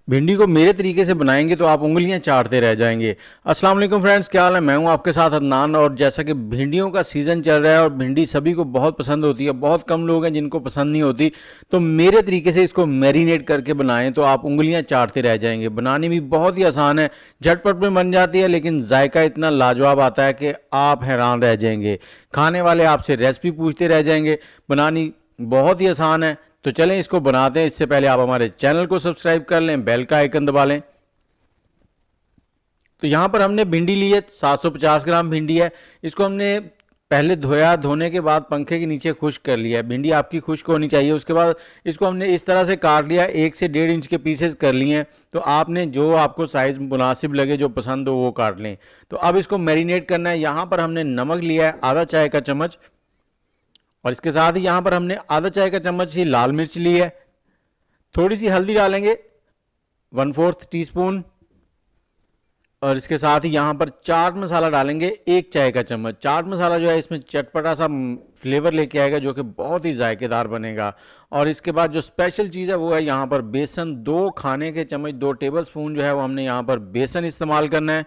भिंडी को मेरे तरीके से बनाएंगे तो आप उंगलियां चाटते रह जाएंगे। अस्सलाम वालेकुम फ्रेंड्स, क्या हाल है। मैं हूं आपके साथ अदनान। और जैसा कि भिंडियों का सीज़न चल रहा है और भिंडी सभी को बहुत पसंद होती है, बहुत कम लोग हैं जिनको पसंद नहीं होती। तो मेरे तरीके से इसको मैरिनेट करके बनाएं तो आप उंगलियां चाटते रह जाएंगे। बनानी भी बहुत ही आसान है, झटपट में बन जाती है, लेकिन जायका इतना लाजवाब आता है कि आप हैरान रह जाएंगे। खाने वाले आपसे रेसिपी पूछते रह जाएंगे। बनानी बहुत ही आसान है, तो चलें इसको बनाते हैं। इससे पहले आप हमारे चैनल को सब्सक्राइब कर लें, बेल का आइकन दबा लें। तो यहाँ पर हमने भिंडी ली है, 750 ग्राम भिंडी है। इसको हमने पहले धोया, धोने के बाद पंखे के नीचे खुश्क कर लिया है। भिंडी आपकी खुश्क होनी चाहिए। उसके बाद इसको हमने इस तरह से काट लिया, 1 से 1.5 इंच के पीसेस कर लिए हैं। तो आपने जो आपको साइज़ मुनासिब लगे, जो पसंद हो वो काट लें। तो अब इसको मैरिनेट करना है। यहाँ पर हमने नमक लिया है आधा चाय का चम्मच, और इसके साथ ही यहाँ पर हमने आधा चाय का चम्मच ही लाल मिर्च ली है। थोड़ी सी हल्दी डालेंगे, 1/4 टीस्पून। और इसके साथ ही यहाँ पर चाट मसाला डालेंगे 1 चाय का चम्मच। चाट मसाला जो है इसमें चटपटा सा फ्लेवर लेके आएगा, जो कि बहुत ही जायकेदार बनेगा। और इसके बाद जो स्पेशल चीज़ है वो है यहाँ पर बेसन, 2 खाने के चम्मच, 2 टेबल स्पून जो है वो हमने यहाँ पर बेसन इस्तेमाल करना है।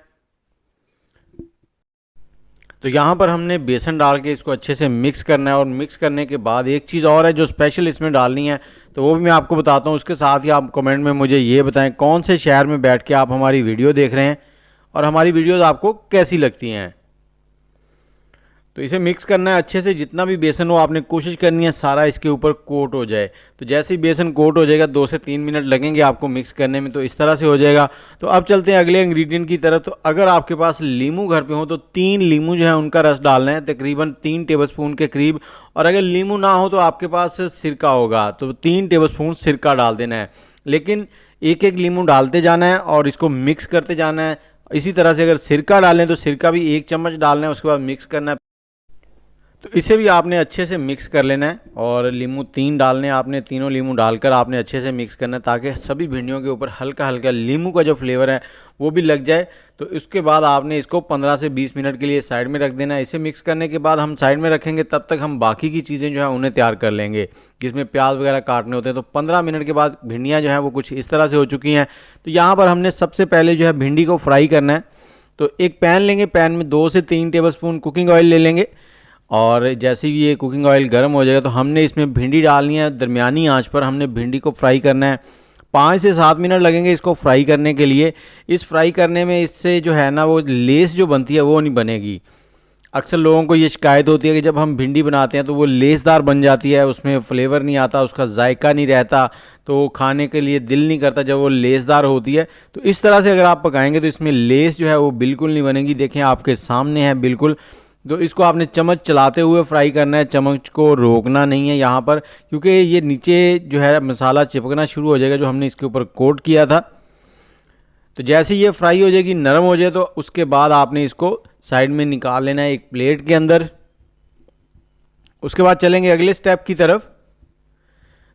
तो यहाँ पर हमने बेसन डाल के इसको अच्छे से मिक्स करना है। और मिक्स करने के बाद एक चीज़ और है जो स्पेशल इसमें डालनी है, तो वो भी मैं आपको बताता हूँ। उसके साथ ही आप कमेंट में मुझे ये बताएं कौन से शहर में बैठ के आप हमारी वीडियो देख रहे हैं और हमारी वीडियोज़ आपको कैसी लगती हैं। तो इसे मिक्स करना है अच्छे से। जितना भी बेसन हो आपने कोशिश करनी है सारा इसके ऊपर कोट हो जाए। तो जैसे ही बेसन कोट हो जाएगा, 2 से 3 मिनट लगेंगे आपको मिक्स करने में। तो इस तरह से हो जाएगा। तो अब चलते हैं अगले इंग्रेडिएंट की तरफ। तो अगर आपके पास लीमू घर पे हो तो 3 लीमू जो है उनका रस डालना है, तकरीबन 3 टेबलस्पून के करीब। और अगर लीमू ना हो तो आपके पास सिरका होगा, तो 3 टेबलस्पून सिरका डाल देना है। लेकिन एक एक लीमू डालते जाना है और इसको मिक्स करते जाना है। इसी तरह से अगर सिरका डालें तो सिरका भी 1 चम्मच डालना है, उसके बाद मिक्स करना है। तो इसे भी आपने अच्छे से मिक्स कर लेना है। और लीमू 3 डालने हैं आपने, तीनों लीमू डालकर आपने अच्छे से मिक्स करना है, ताकि सभी भिंडियों के ऊपर हल्का हल्का लीमू का जो फ्लेवर है वो भी लग जाए। तो इसके बाद आपने इसको 15 से 20 मिनट के लिए साइड में रख देना है। इसे मिक्स करने के बाद हम साइड में रखेंगे, तब तक हम बाकी की चीज़ें जो है उन्हें तैयार कर लेंगे, जिसमें प्याज वगैरह काटने होते हैं। तो 15 मिनट के बाद भिंडियाँ जो हैं वो कुछ इस तरह से हो चुकी हैं। तो यहाँ पर हमने सबसे पहले जो है भिंडी को फ्राई करना है। तो एक पैन लेंगे, पैन में 2 से 3 टेबलस्पून कुकिंग ऑयल ले लेंगे। और जैसे ही ये कुकिंग ऑयल गर्म हो जाएगा तो हमने इसमें भिंडी डालनी है। दरमियानी आंच पर हमने भिंडी को फ्राई करना है। 5 से 7 मिनट लगेंगे इसको फ्राई करने के लिए। इस फ्राई करने में इससे जो है ना वो लेस जो बनती है वो नहीं बनेगी। अक्सर लोगों को ये शिकायत होती है कि जब हम भिंडी बनाते हैं तो वो लेसदार बन जाती है, उसमें फ्लेवर नहीं आता, उसका जायका नहीं रहता, तो खाने के लिए दिल नहीं करता जब वो लेसदार होती है। तो इस तरह से अगर आप पकाएंगे तो इसमें लेस जो है वो बिल्कुल नहीं बनेगी। देखें आपके सामने है बिल्कुल। तो इसको आपने चम्मच चलाते हुए फ्राई करना है, चम्मच को रोकना नहीं है यहाँ पर, क्योंकि ये नीचे जो है मसाला चिपकना शुरू हो जाएगा जो हमने इसके ऊपर कोट किया था। तो जैसे ये फ्राई हो जाएगी, नरम हो जाए, तो उसके बाद आपने इसको साइड में निकाल लेना है एक प्लेट के अंदर। उसके बाद चलेंगे अगले स्टेप की तरफ।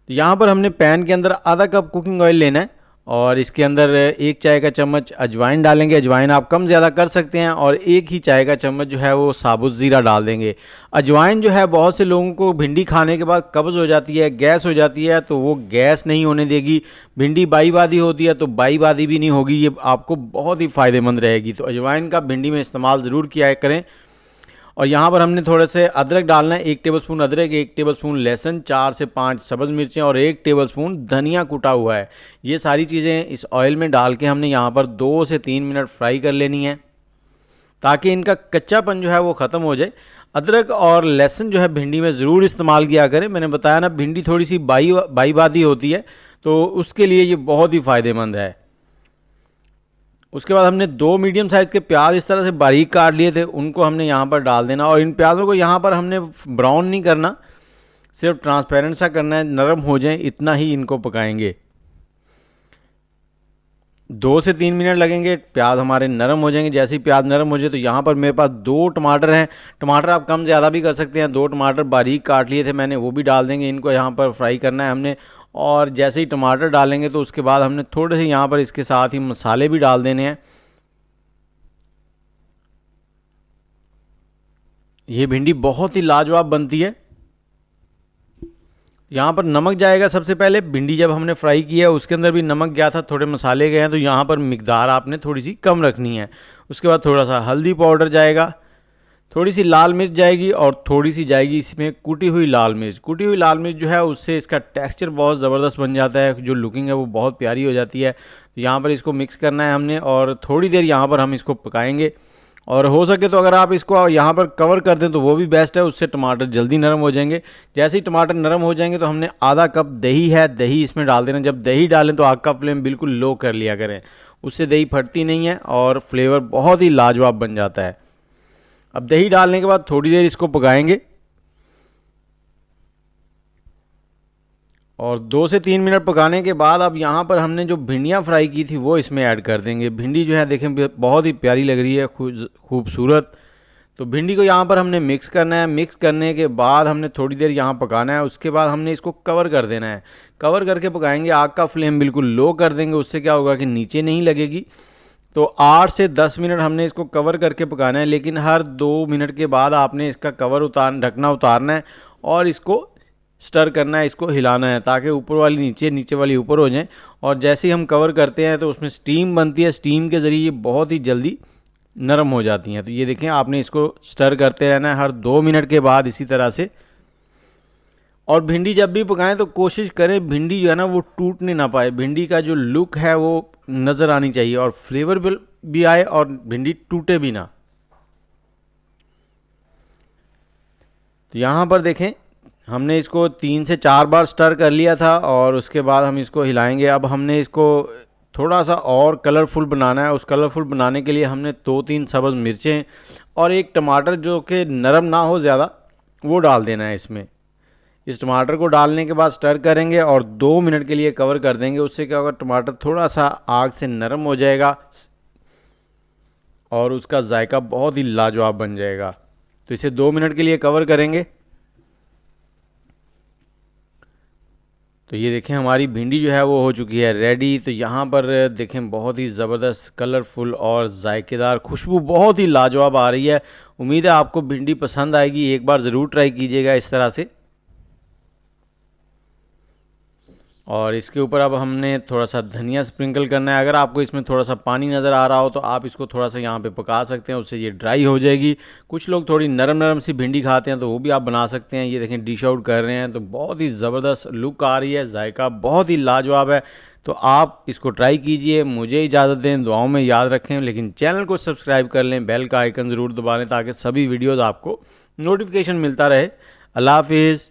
तो यहाँ पर हमने पैन के अंदर आधा कप कुकिंग ऑयल लेना है और इसके अंदर 1 चाय का चम्मच अजवाइन डालेंगे। अजवाइन आप कम ज़्यादा कर सकते हैं। और 1 ही चाय का चम्मच जो है वो साबुत ज़ीरा डाल देंगे। अजवाइन जो है बहुत से लोगों को भिंडी खाने के बाद कब्ज़ हो जाती है, गैस हो जाती है, तो वो गैस नहीं होने देगी। भिंडी बाईबादी होती है तो बाईबादी भी नहीं होगी, ये आपको बहुत ही फ़ायदेमंद रहेगी। तो अजवाइन का भिंडी में इस्तेमाल ज़रूर किया करें। और यहाँ पर हमने थोड़े से अदरक डालना है, 1 टेबलस्पून अदरक, 1 टेबलस्पून लहसुन, 4 से 5 सब्ज़ मिर्चें और 1 टेबलस्पून धनिया कूटा हुआ है। ये सारी चीज़ें इस ऑयल में डाल के हमने यहाँ पर 2 से 3 मिनट फ्राई कर लेनी है, ताकि इनका कच्चापन जो है वो ख़त्म हो जाए। अदरक और लहसुन जो है भिंडी में ज़रूर इस्तेमाल किया करें। मैंने बताया ना, भिंडी थोड़ी सी बाईबादी होती है, तो उसके लिए ये बहुत ही फ़ायदेमंद है। उसके बाद हमने 2 मीडियम साइज़ के प्याज इस तरह से बारीक काट लिए थे, उनको हमने यहाँ पर डाल देना। और इन प्याज़ों को यहाँ पर हमने ब्राउन नहीं करना, सिर्फ ट्रांसपेरेंट सा करना है, नरम हो जाए इतना ही इनको पकाएंगे। 2 से 3 मिनट लगेंगे, प्याज हमारे नरम हो जाएंगे। जैसे ही प्याज नरम हो जाए तो यहाँ पर मेरे पास 2 टमाटर हैं। टमाटर आप कम ज़्यादा भी कर सकते हैं। 2 टमाटर बारीक काट लिए थे मैंने, वो भी डाल देंगे। इनको यहाँ पर फ्राई करना है हमने। और जैसे ही टमाटर डालेंगे तो उसके बाद हमने थोड़े से यहाँ पर इसके साथ ही मसाले भी डाल देने हैं। ये भिंडी बहुत ही लाजवाब बनती है। यहाँ पर नमक जाएगा सबसे पहले। भिंडी जब हमने फ्राई किया है उसके अंदर भी नमक गया था, थोड़े मसाले गए हैं, तो यहाँ पर मिकदार आपने थोड़ी सी कम रखनी है। उसके बाद थोड़ा सा हल्दी पाउडर जाएगा, थोड़ी सी लाल मिर्च जाएगी और थोड़ी सी जाएगी इसमें कुटी हुई लाल मिर्च। कुटी हुई लाल मिर्च जो है उससे इसका टेक्सचर बहुत ज़बरदस्त बन जाता है, जो लुकिंग है वो बहुत प्यारी हो जाती है। तो यहाँ पर इसको मिक्स करना है हमने और थोड़ी देर यहाँ पर हम इसको पकाएंगे। और हो सके तो अगर आप इसको यहाँ पर कवर कर दें तो वो भी बेस्ट है, उससे टमाटर जल्दी नरम हो जाएंगे। जैसे ही टमाटर नरम हो जाएंगे तो हमने आधा कप दही है, दही इसमें डाल देना। जब दही डालें तो आग का फ्लेम बिल्कुल लो कर लिया करें, उससे दही फटती नहीं है और फ्लेवर बहुत ही लाजवाब बन जाता है। अब दही डालने के बाद थोड़ी देर इसको पकाएंगे और 2 से 3 मिनट पकाने के बाद अब यहाँ पर हमने जो भिंडियाँ फ्राई की थी वो इसमें ऐड कर देंगे। भिंडी जो है देखें बहुत ही प्यारी लग रही है, खूबसूरत। तो भिंडी को यहाँ पर हमने मिक्स करना है। मिक्स करने के बाद हमने थोड़ी देर यहाँ पकाना है। उसके बाद हमने इसको कवर कर देना है। कवर करके पकाएंगे, आग का फ्लेम बिल्कुल लो कर देंगे, उससे क्या होगा कि नीचे नहीं लगेगी। तो 8 से 10 मिनट हमने इसको कवर करके पकाना है, लेकिन हर 2 मिनट के बाद आपने इसका कवर ढकना उतारना है और इसको स्टर करना है, इसको हिलाना है ताकि ऊपर वाली नीचे, नीचे वाली ऊपर हो जाए। और जैसे ही हम कवर करते हैं तो उसमें स्टीम बनती है, स्टीम के ज़रिए ये बहुत ही जल्दी नरम हो जाती हैं। तो ये देखें, आपने इसको स्टर करते रहना है हर 2 मिनट के बाद इसी तरह से। और भिंडी जब भी पकाएं तो कोशिश करें भिंडी जो है ना वो टूटने ना पाए। भिंडी का जो लुक है वो नज़र आनी चाहिए और फ्लेवर भी आए और भिंडी टूटे भी ना। तो यहाँ पर देखें, हमने इसको 3 से 4 बार स्टर कर लिया था और उसके बाद हम इसको हिलाएंगे। अब हमने इसको थोड़ा सा और कलरफुल बनाना है। उस कलरफुल बनाने के लिए हमने 2-3 सब्ज़ मिर्चें और एक टमाटर जो कि नरम ना हो ज़्यादा वो डाल देना है इसमें। इस टमाटर को डालने के बाद स्टर करेंगे और 2 मिनट के लिए कवर कर देंगे। उससे क्या होगा, टमाटर थोड़ा सा आग से नरम हो जाएगा और उसका जायका बहुत ही लाजवाब बन जाएगा। तो इसे 2 मिनट के लिए कवर करेंगे। तो ये देखें, हमारी भिंडी जो है वो हो चुकी है रेडी। तो यहाँ पर देखें बहुत ही ज़बरदस्त, कलरफुल और जायकेदार, खुशबू बहुत ही लाजवाब आ रही है। उम्मीद है आपको भिंडी पसंद आएगी, एक बार ज़रूर ट्राई कीजिएगा इस तरह से। और इसके ऊपर अब हमने थोड़ा सा धनिया स्प्रिंकल करना है। अगर आपको इसमें थोड़ा सा पानी नज़र आ रहा हो तो आप इसको थोड़ा सा यहाँ पे पका सकते हैं, उससे ये ड्राई हो जाएगी। कुछ लोग थोड़ी नरम नरम सी भिंडी खाते हैं तो वो भी आप बना सकते हैं। ये देखें डिश आउट कर रहे हैं तो बहुत ही ज़बरदस्त लुक आ रही है, जायका बहुत ही लाजवाब है। तो आप इसको ट्राई कीजिए। मुझे इजाज़त दें, दुआओं में याद रखें, लेकिन चैनल को सब्सक्राइब कर लें, बेल का आइकन ज़रूर दबा लें ताकि सभी वीडियोज़ आपको नोटिफिकेशन मिलता रहे। अल्लाह हाफिज़।